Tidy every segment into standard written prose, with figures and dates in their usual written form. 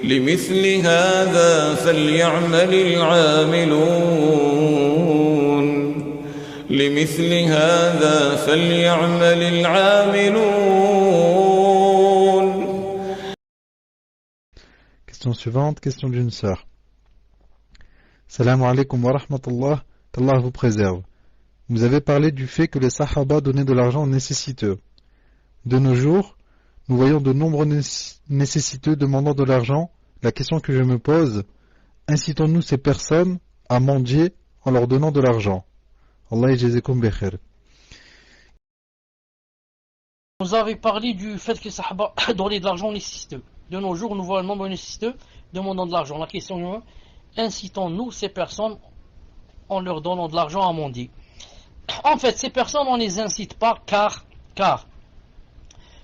لمثل هذا فليعمل العاملون لمثل هذا فليعمل العاملون. Question suivante, question d'une sœur. Salam alaikum wa rahmatullah, qu'Allah vous préserve. Vous avez parlé du fait que les Sahaba donnaient de l'argent aux nécessiteux. De nos jours, nous voyons de nombreux nécessiteux demandant de l'argent. La question que je me pose, incitons-nous ces personnes à mendier en leur donnant de l'argent? Allah yajazikum bi khair. Vous avez parlé du fait que les Sahaba donnaient de l'argent aux nécessiteux. De nos jours, nous voyons le nombre de nécessiteux demandant de l'argent. La question est, incitons-nous ces personnes en leur donnant de l'argent à mendier? En fait, ces personnes, on ne les incite pas car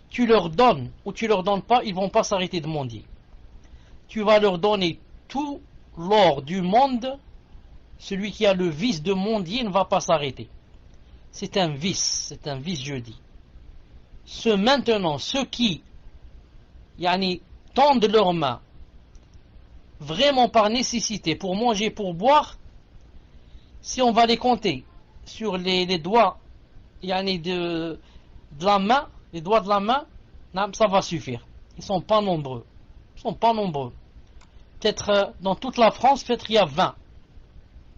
tu leur donnes ou tu leur donnes pas, ils ne vont pas s'arrêter de mendier. Tu vas leur donner tout l'or du monde, celui qui a le vice de mendier ne va pas s'arrêter. C'est un vice, je dis. Maintenant, ceux qui tendent leurs mains vraiment par nécessité pour manger, pour boire, si on va les compter sur les doigts de la main, les doigts de la main, ça va suffire. Ils sont pas nombreux. Peut-être dans toute la France, peut-être il y a 20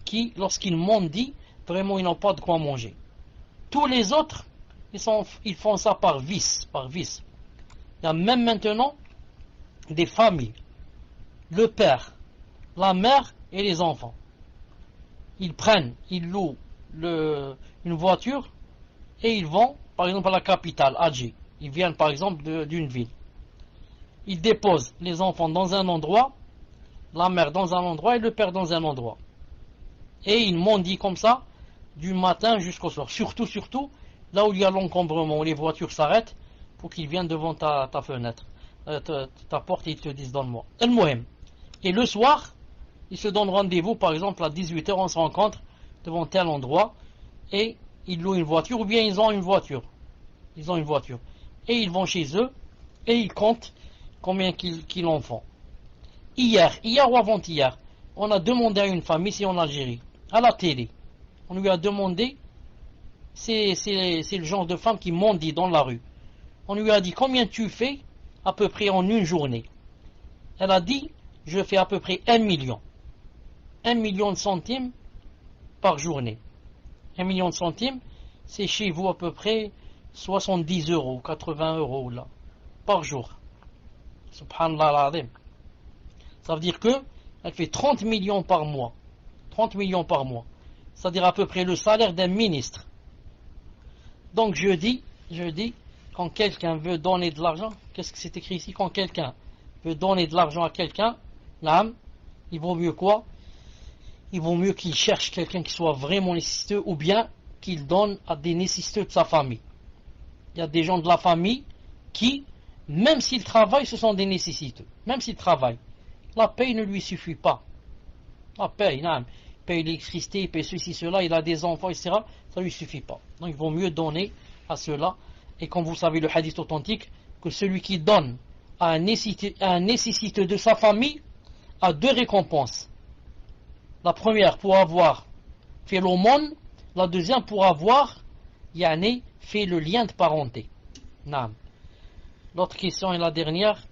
qui, lorsqu'ils mendient, vraiment ils n'ont pas de quoi manger. Tous les autres, ils font ça par vice. Il y a même maintenant des familles, le père, la mère et les enfants. Ils louent une voiture et ils vont, par exemple, à la capitale, Alger. Ils viennent, par exemple, d'une ville. Ils déposent les enfants dans un endroit, la mère dans un endroit et le père dans un endroit. Et ils mendient comme ça, du matin jusqu'au soir. Surtout, là où il y a l'encombrement, où les voitures s'arrêtent, pour qu'ils viennent devant ta fenêtre, ta porte, et ils te disent donne-moi. Et le soir, ils se donnent rendez-vous, par exemple, à 18h, on se rencontre devant tel endroit, et ils louent une voiture, ou bien ils ont une voiture. Et ils vont chez eux, et ils comptent combien qu'ils en font. Hier ou avant-hier, on a demandé à une famille, ici en Algérie, à la télé, on lui a demandé, c'est le genre de femme qui mendie dans la rue. On lui a dit combien tu fais à peu près en une journée. Elle a dit je fais à peu près 1 million. 1 million de centimes par journée. 1 million de centimes, c'est chez vous à peu près 70 euros, 80 euros là, par jour. Subhanallah al-Azim. Ça veut dire que elle fait 30 millions par mois. 30 millions par mois. C'est-à-dire à peu près le salaire d'un ministre. Donc je dis, quand quelqu'un veut donner de l'argent, qu'est-ce que c'est écrit ici? Quand quelqu'un veut donner de l'argent à quelqu'un, l'âme, il vaut mieux quoi? Il vaut mieux qu'il cherche quelqu'un qui soit vraiment nécessiteux, ou bien qu'il donne à des nécessiteux de sa famille. Il y a des gens de la famille qui, même s'ils travaillent, ce sont des nécessiteux. Même s'ils travaillent, la paye ne lui suffit pas. La paye, il paye l'électricité, il paye ceci, cela, il a des enfants, etc. Ça ne lui suffit pas. Donc il vaut mieux donner à cela. Et comme vous savez le hadith authentique, que celui qui donne à un nécessiteux de sa famille a 2 récompenses. La première pour avoir fait l'aumône, la deuxième pour avoir fait le lien de parenté. L'autre question est la dernière.